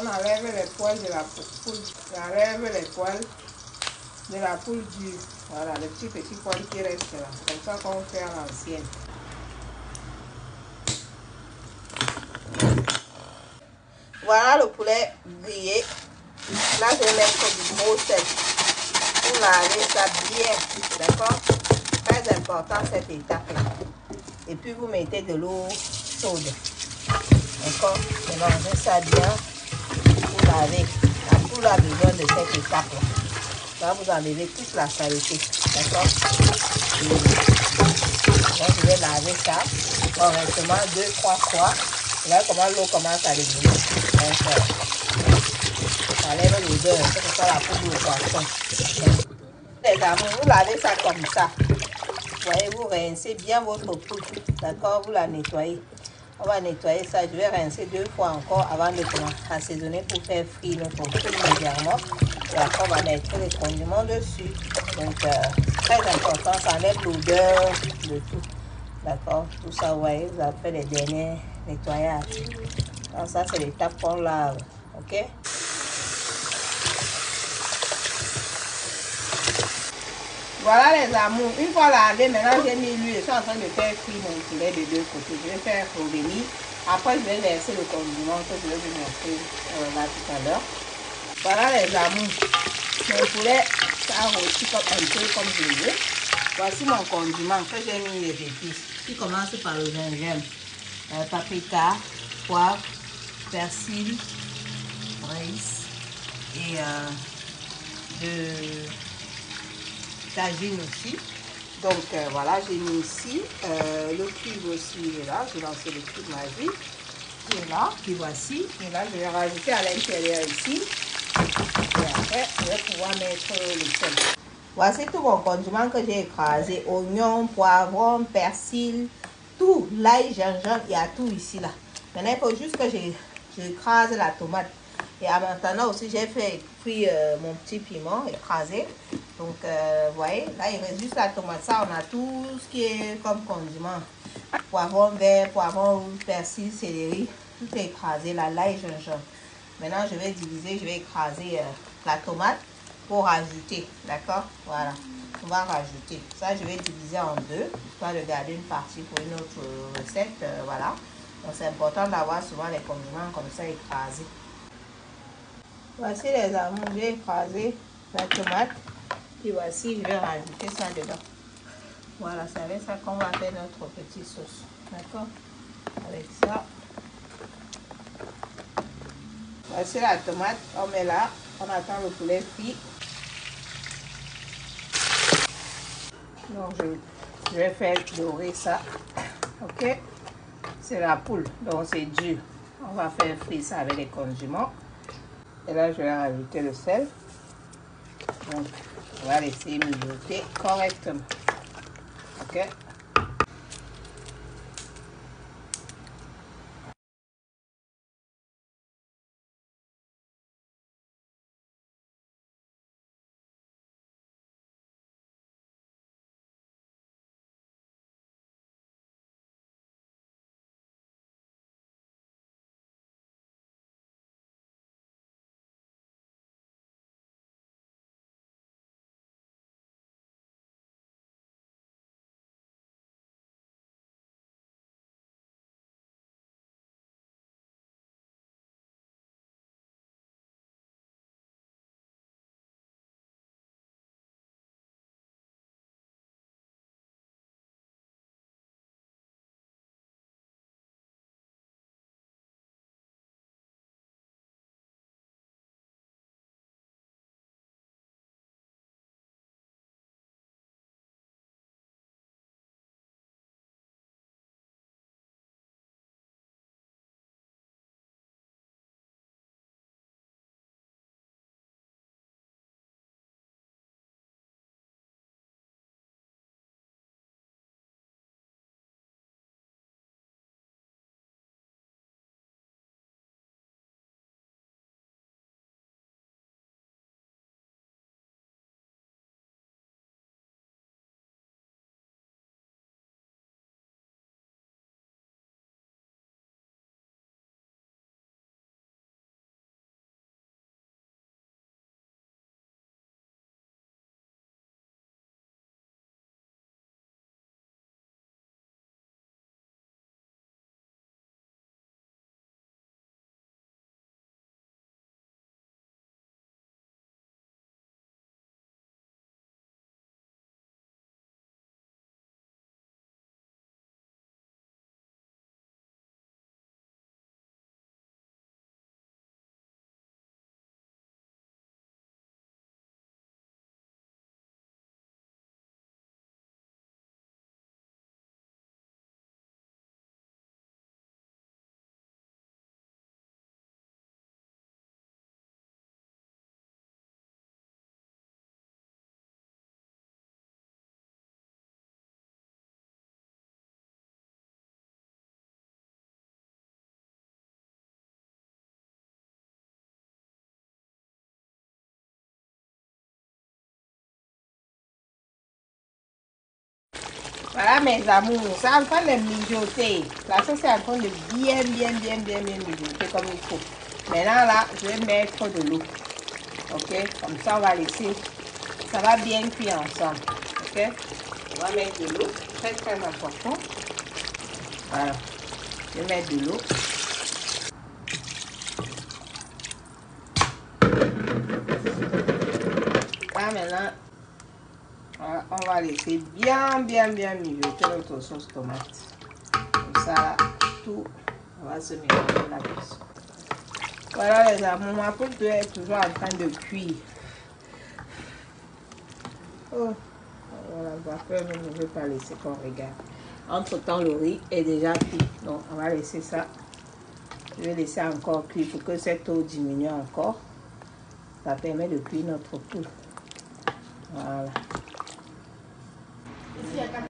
on enlève les poils de la poule. On enlève les poils de la poule dure. Voilà, les petits poils qui restent là. Comme ça qu'on fait à l'ancienne. Voilà le poulet grillé. Là, je vais mettre du gros sel pour laver ça bien. D'accord? Très important cette étape-là. Et puis, vous mettez de l'eau chaude. D'accord? Mélangez ça bien pour laver. La poule a besoin de cette étape-là. Ça va vous enlever toute la saleté. D'accord? Donc, je vais laver ça correctement 2-3 fois. Là, comment l'eau commence à devenir. Donc, ça lève l'odeur. C'est pour ça la poule au poisson. Les amours, vous lavez ça comme ça. Vous voyez, vous rincez bien votre poule. D'accord? Vous la nettoyez. On va nettoyer ça. Je vais rincer 2 fois encore avant de assaisonner pour faire frire notre poule légèrement. Et après, on va mettre les condiments dessus. Donc, très important, ça enlève l'odeur de tout. D'accord? Tout ça, vous voyez, vous avez fait les derniers nettoyages. Alors, ça, c'est l'étape qu'on lave. OK? Voilà les amours. Une fois lavé, maintenant j'ai mis l'huile. Je suis en train de faire cuire mon poulet de 2 côtés. Je vais faire revenir. Après, je vais verser le condiment que je vais vous montrer là tout à l'heure. Voilà les amours. Mon poulet, ça a rôti un peu comme je veux. Voici mon condiment que j'ai mis les épices. Qui commence par le gingembre, paprika, poivre, persil, rice et de tagine aussi. Donc voilà, j'ai mis ici le cube aussi est là. J'ai lancé le cube magique qui est là. Puis voici. Et là, je vais rajouter à l'intérieur ici. Et après, je vais pouvoir mettre le sel. Voici tout mon condiment que j'ai écrasé. Oignon, poivron, persil, tout. L'ail, gingembre, il y a tout ici là. Maintenant, il faut juste que j'écrase la tomate. Et en maintenant aussi, j'ai fait cuire mon petit piment écrasé. Donc, vous voyez, là, il reste juste la tomate. Ça, on a tout ce qui est comme condiment. Poivron vert, poivron rouge, persil, céleri. Tout est écrasé là, l'ail, gingembre. Maintenant, je vais diviser, je vais écraser la tomate pour rajouter. D'accord? Voilà. On va rajouter. Ça, je vais diviser en 2, histoire de garder une partie pour une autre recette. Voilà. Donc, c'est important d'avoir souvent les condiments comme ça écrasés. Voici les amours, j'ai écrasé la tomate. Et voici, je vais rajouter ça dedans. Voilà, c'est avec ça qu'on va faire notre petite sauce. D'accord? Avec ça. Voici la tomate, on met là, on attend le poulet frit. Donc je vais faire dorer ça. Ok? C'est la poule, donc c'est dur. On va faire frire ça avec les condiments. Et là, je vais rajouter le sel. Donc, on va laisser mijoter correctement. Ok? Voilà mes amours, c'est en train de mijoter. La sauce est en train de bien mijoter comme il faut. Maintenant là, je vais mettre de l'eau. Ok, comme ça on va laisser, ça va bien cuire ensemble. Ok, on va mettre de l'eau, très important. Voilà, je vais mettre de l'eau. Là maintenant, voilà, on va laisser bien mijoter notre sauce tomate. Comme ça là, tout va se mélanger là-dessus. Voilà les amours, ma poule est toujours en train de cuire. Oh, voilà, le vapeur ne veut pas laisser qu'on regarde. Entre temps, le riz est déjà cuit. Donc, on va laisser ça. Je vais laisser encore cuire pour que cette eau diminue encore. Ça permet de cuire notre poule. Voilà. Ici, il y a 4